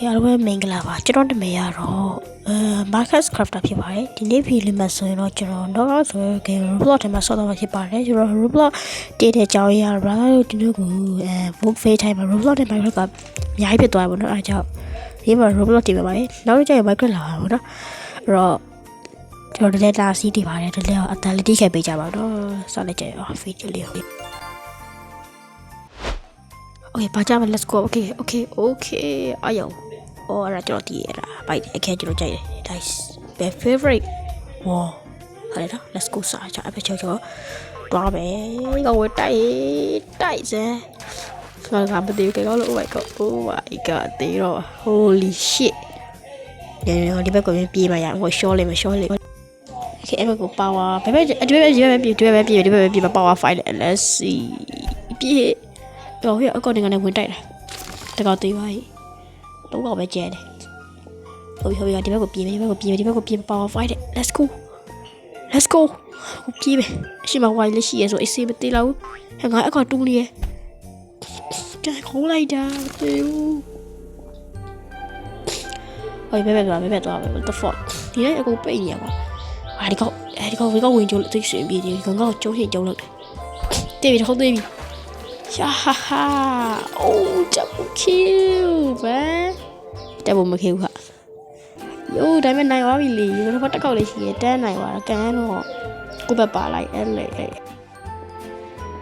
Okay အားလုံးပဲမင်္ဂလာပါကျွန်တော်တမေရတော့Marcus Crafter ဖြစ်ပါတယ်ဒီနေ့ဗီဒီယိုမှာဆိုရင်တော့ကျွန်တော်တော့ဆိုရင် game Roblox ထဲမှာဆော့တော့ဖြစ်ပါတယ်ကျွန်တော် Roblox တည်တဲ့အကြောင်းအရာဘာလို့ဒီလိုကိုbook face time မှာ Roblox ထဲမှာကအများကြီးဖြစ်သွားပါတော့အဲကြောင့်ဒီမှာ Roblox တည်ပါပါတယ်နောက်တစ်ချိန် Minecraft လာပါတော့အဲ့တော့ကျွန်တော်လည်းလာစီးတည်ပါတယ်ဒီလည်းအတန်လေးတိခဲ့ပေးကြပါတော့ဆော့လိုက်ကြရအောင်ဗီဒီယိုလေးOkay, pajama, let's go. Okay. Ayo. Oh, ara chalo tira. Bye. Okay, chalo jai. Nice. My favorite. Wow. Hale da. Let's go sa. Cha ape cho. Twa be. Go tai se. Ga ga ba de ke go lo. Oh my god. Ti ro. Holy shit. Để đi bắt con pi mà ya. Ngồi show lên. Okay, em go power. Đi power fight. Let's see. Pi. Rồi ở con này nguyên này ta coi tùy vậy đúng rồi bé chè này thôi đi bắt cục pin power fight đấy let's go cục pin này xin mà quay lấy xì rồi xì bật tí lâu hàng ngái còn tung đi trời khổ lây ra tiêu ơi bé what the fuck thì đấy cô bị nhiều quá đi con với con quyền chủ lực tôi xuyên bị thì còn có chỗ thì chủ lực tiêu bị không tiêu bị ha double kill man double kill hả yo đây bên này quá bị lì nó bắt câu để chỉ trên này quá cái nó cô bà lại em lại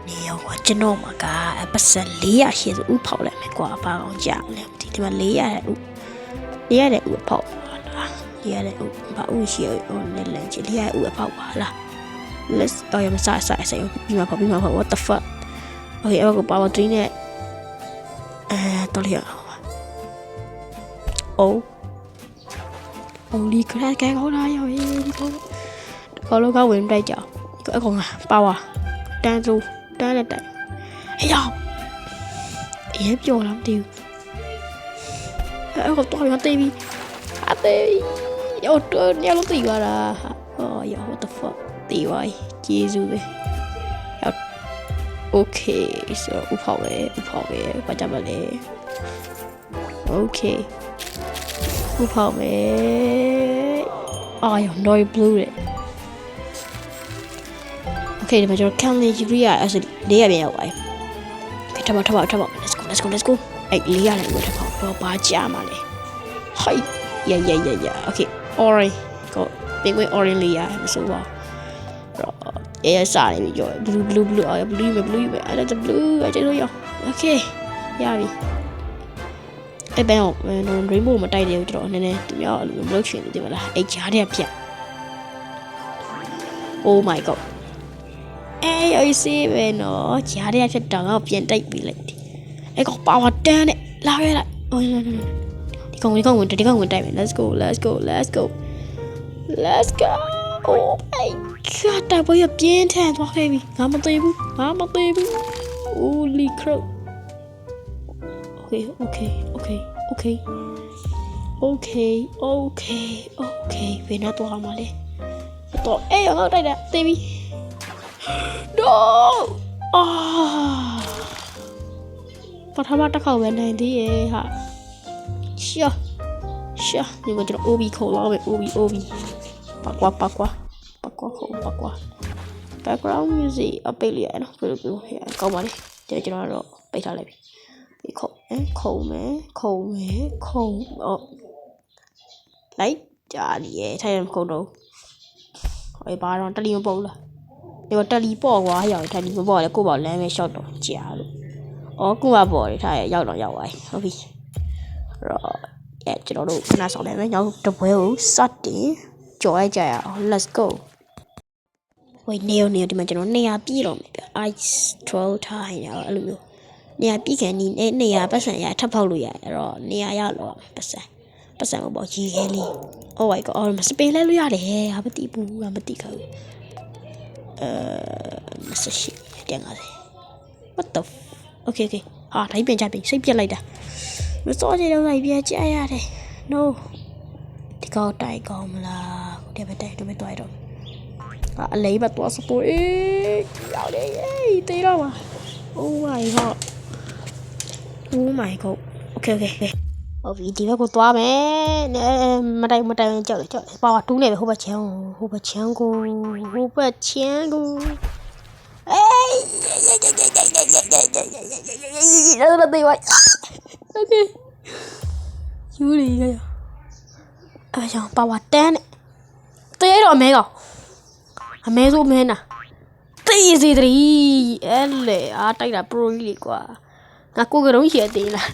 nhiều quá chân nó mà cả bắt sẽ lý à hiện úp phẩu lại mấy quả ba con chạm này thì mà lý à để úp phẩu lý à để úp phẩu chiều nên là chỉ lý à úp phẩu là let's oh mà sai nhưng mà phẩu what the fuck. Okay, em có power 3 nè. Tao hiểu. Đi cái gấu đây rồi đi thôi. Có lô gấu quyền đây chờ. Có còn power. Đang ru, đang là tại. Hey yo. Ép vô lắm tiêu. Em có tôi có tivi. Yo trời đeo nó tì qua là. Yo what the fuck. Tì vậy. Chia ru về. Okay, so úp hậu về và chạm vào đấy. Okay, úp hậu về. Ai nói blue đấy. Okay, để mà cho count Nigeria, also lấy à bên vậy. Okay, thăm vào. Let's go. Ai lấy à lại vừa thăm vào ba chạm mà đấy. Hay, yeah. Okay, orange, có bên ngoài orange lấy à, mình số vào. Yeah, sorry, blue. I like the blue. I just know. Okay, yeah. Cái bèo nó rainbow mà tay đều rồi nên tụi nhỏ nói chuyện thì mà là ai chả đẹp vậy. Oh my god. Ê, ơi xí về nó chả đẹp cho trắng ở bên tay bị lệch. Ê, có bao hạt đen này, lao ra lại. Ôi, đi con nguyên tay. Let's go. Oh my god, tại bây giờ biến thành thoát đây vì ngắm một tay bu holy crap. Okay về nó toa mà đi toa ở đây nè tivi no và thằng bạn ta khẩu bên này thì hả sure nhưng mà cho nó obi khẩu lo về obi Pakwa background music ở bên liền nó câu mà đi để cho nó bây giờ lại bị khổ lấy trả đi thay em khổ đâu hỏi bà nó ta đi một bộ là nhưng mà ta đi bỏ quá rồi ta đi một bộ là cô bảo là mày sao đó trả luôn cô bảo bỏ thì thay giàu vậy ok rồi cho nó đủ na sau này với nhau trong buổi sát đi cho ai chạy let's go. Wait, nail thì mà cho nó nail pi rồi. Ice troll time nào luôn. Nail pi cái này nail bắt sang ya thắp hậu rồi rồi nail ya rồi bắt sang một bộ chi cái đi. Oh my god, mà spell lên luôn đấy. Apa tipu, apa tipu. Masa shit dia ngah. What the? Okay. Thấy bên trái bên xếp bên này đã. Nó rõ gì đâu này bên trái ya đây. No. Thì câu tay còn là để bên đây tôi mới toại rồi lấy bật toa support vào đây tí đâu mà oh my god ok ဟုတ်ပြီဒီဘက်ကိုသွားမယ်မတိုင်ကြောက်တယ်ပါတူးနေပဲဟိုဘက်ချမ်းကိုအေးတော့တေးဝိုင်းโอเคယူရီရအဲ့ကြောင့်ပါဝါတန်းနဲ့တေးတော့အမဲကောင်အမဲဆိုမဲနာတေးစီတရီအဲ့လေအားတိုက်တာပရိုကြီးလေကွာငါကိုကရုံးရည်သေးလား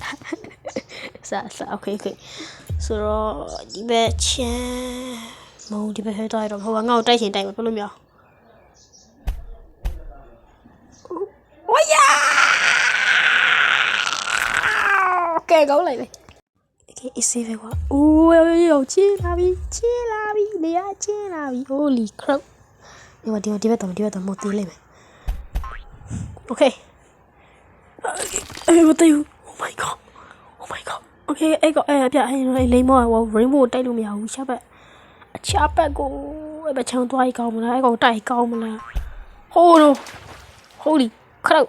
စားโอเคဆိုတော့ဒီဘက်ချမ်းမဟုတ်ဒီဘက်ဟဲတော့ဟိုကငါ့ကိုတိုက်ချင်တိုက်မှာဘယ်လိုမျိုးဝါယာကဲကောင်းလိုက်လေโอเคအစီပဲကွာအိုးရောချီလာပြီနေရချီလာပြီ holy crap ဒီဘက်တော့မသေးလိုက်မယ်โอเคမသေးဘူး oh my god okay အဲ့ကောအဲ့ပြအဲ့လိမ္မောrainbow တိုက်လို့မရဘူးချပတ်အချပတ်ကိုအဲ့ဘချောင်းသွားကောင်းမလားအဲ့ကောင်တိုက်ကောင်းမလား holy crap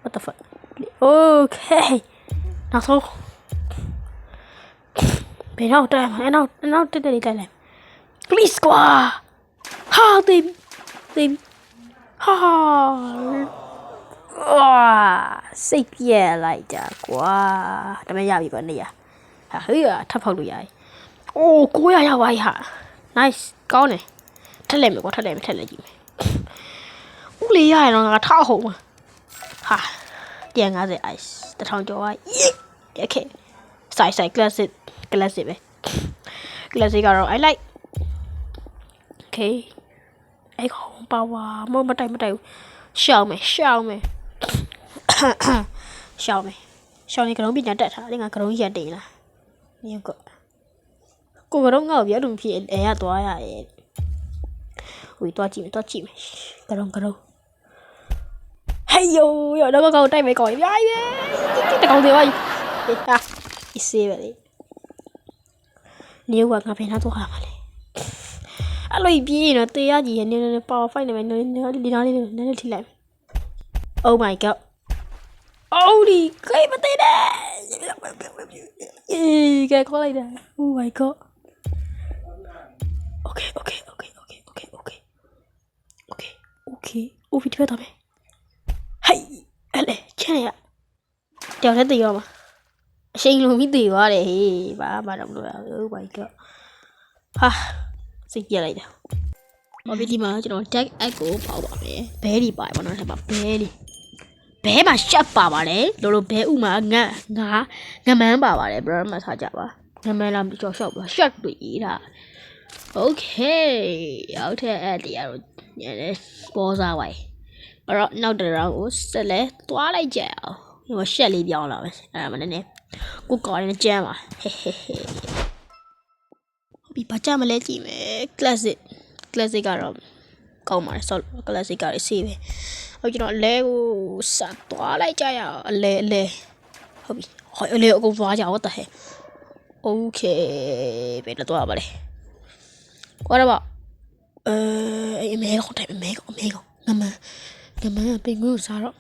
what the fuck okay နောက်ဆုံးဘယ်တော့တိုက်မှာအဲ့နောက်တက်တိုက်လိုက် please ကွာဟာတေးဟာစိတ်ပြက်လိုက်တာကွာဒါမှရပြီပေါ့နေရဟာဟေးထပ်ဖောက်လို့ရတယ်အိုး900ရောက်ပါဟာ nice ကောင်းတယ်ထက်လိုက်မယ်ကွာထက်လိုက်ကြည့်မယ်ဦးလေးရရင်တော့ငါထောက်ဟုတ်မှာဟာ150 ice 1000ကျော်ပါ okay စိုက် classic ပဲ classic ကတော့ I like okay အဲ့ကောင်ပါဝါမတိုက်ဘူးရှောင်းမယ်ရှောင်းနေကရုံးပညာတက်ထားတယ်ငါကရုံးရက်တင်လားညကိုကရုံးငါ့ကိုပြောလို့ဖြစ်အဲရသွားရရဲ့ဝီသွားကြည့်မယ်ကရုံးဟေးယိုတော့ကောင်တိုက်မယ်ကောင်ပြိုင်ပဲတကောင်သေးပါဟာအစေးပဲလေနေကငါဖင်ထားသွားရမှာလေအဲ့လိုပြေးရင်တော့တေးရကြီးရဲ့နည်းပါဝါဖိုက်နေမယ်နည်းထိလိုက် oh my god holy ကိမသေးနဲ့ကဲခေါ်လိုက်တာ oh my god okay ဒီဘက်တော့မယ်ဟေးအဲ့လေချမ်းရတယောက်တည်းတည်ရောမှာအရှိန်လုံးပြီးတည်သွားတယ်ဟေးဘာမှတော့မလုပ်ရဘူး oh my god ဟာစိတ်ပြလိုက်တာဘာဖြစ်ဒီမှာကျွန်တော် deck egg ကိုပေါပါမယ်ဘဲဒီပါပါတော့ဆက်ပါဘဲမှာရှက်ပါပါတယ်လို့ဘဲဥမှာငမန်းပါပါတယ် bro မှာထားကြပါငမန်းလာကြော်ရှောက်ပါရှက်တွေ့တာ okay ရောက်တဲ့အဲ့တရားတော့ညနေပေါ်စားဝိုင်းအဲ့တော့နောက်တစ်ရောင်းကိုဆက်လဲသွားလိုက်ကြအောင်ဒီမှာရှက်လေးပြောင်းလာမယ်အဲ့ဒါမှလည်းကိုကောင်းနေကြမ်းပါဟေးဒီဘာကြမလဲကြည့်မယ် classic ကတော့ကောင်းပါတယ် sol classic ကလည်းဆေးပဲဟုတ်ကျွန်တော်အလဲကိုစသွားလိုက်ကြရအောင်အလဲဟုတ်ပြီဟောအလဲအကုန်သွားကြအောင်တဟဲ့ okay ဘယ်တော့သွားပါလဲwhat about အမေကောင်ငမန်းပင်ကိုစားတော့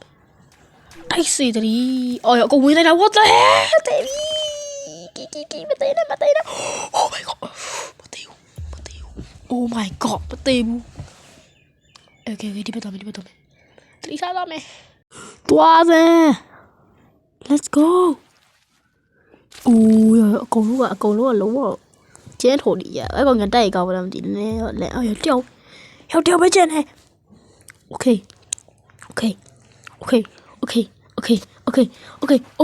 တိုက်စီတရီအော်အကုန်ဝင်လိုက်တာ what the hell တေးပြီမတေးနဲ့ oh my god မတေးဘူး oh my god မတေးဘူး okay ဒီဘက်တော့မယ်တရီစားတော့မယ်သွားစမ်း let's go အိုးအကုန်လုံးကလုံးဝကျန်းထိုနေရအဲ့ကောင်ငါတိုက်ကောင်းမလားမသိဘူးလဲအော်တယောက်ပဲကျန်နေ okay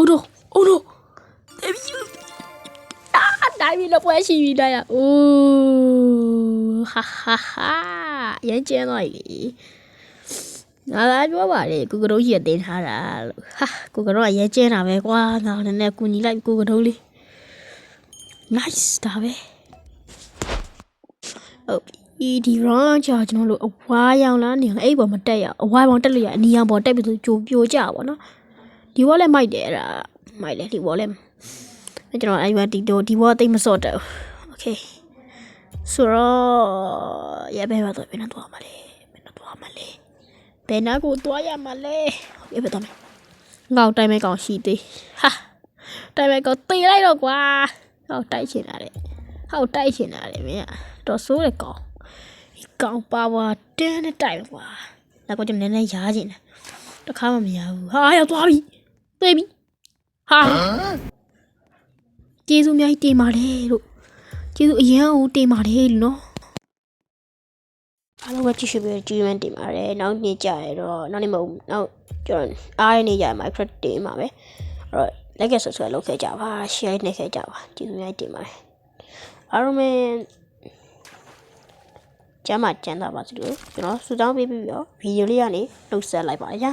oh no နိုင်ပြီလို့ပွဲရှိပြီလားအိုးဟာရမ်းကျန်းသွားပြီငါလည်းပြောပါလေကိုကတို့ရက်တင်ထားတာလို့ဟာကိုကတို့ကရမ်းကျန်းတာပဲကွာငါလည်းနည်းကူညီလိုက်ကိုကတို့လေး nice ဒါပဲဟုတ်ဒီ round ကြာကျွန်တော်တို့အဝါရောင်လားနေအဲ့ပေါ်မတက်ရအဝါပေါင်းတက်လို့ရအနီရောင်ပေါ်တက်ပြီးကြိုပြိုကြပါတော့ဒီဝေါ်လည်းမိုက်တယ်အဲ့ဒါမိုက်လေဒီဝေါ်လည်းကျွန်တော်အဲ့ဒီဝေါ်တိတ်မစော့တော့ okay ဆိုတော့ရပဲတော့ဘယ်နဲ့သွားမလဲဘယ်နာကိုသွားရမလဲရပဲတော့ငေါက်တိုင်းမဲကောင်ရှိသေးဟာ တိုက်မဲ့ကောတေးလိုက်တော့ကွာဟောက်တိုက်ချင်တာလေဟောက်တိုက်ချင်တာလေမင်းကတော့ဆိုးတယ်ကောင်ဒီကောင်ပါဝါတင်းနဲ့တိုက်ကွာနောက်တော့ကျွန်တော်နည်းနည်းရားချင်တယ်တခါမှမရဘူးဟာရောက်သွားပြီတေးပြီဟာကျေးဇူးအများကြီးတင်ပါတယ်လို့ကျေးဇူးအရန်ကိုတင်ပါတယ်လို့နော်အားလုံးပဲကြည့်ရှုပြီးကျေးဇူးတင်ပါတယ်နောက်နေ့ကြရတော့နောက်နေ့မဟုတ်နောက်ကျွန်တော်အားရနေကြမှာ credit တင်မှာပဲအဲ့တော့ like ဆွဲလုပ်ခဲ့ကြပါ share နေခဲ့ကြပါကျေးဇူးများတင်ပါတယ်အားလုံးပဲကျမ်းသာပါစေလို့ကျွန်တော်စူတောင်းပေးပြီးတော့ဗီဒီယိုလေးကနေနှုတ်ဆက်လိုက်ပါရ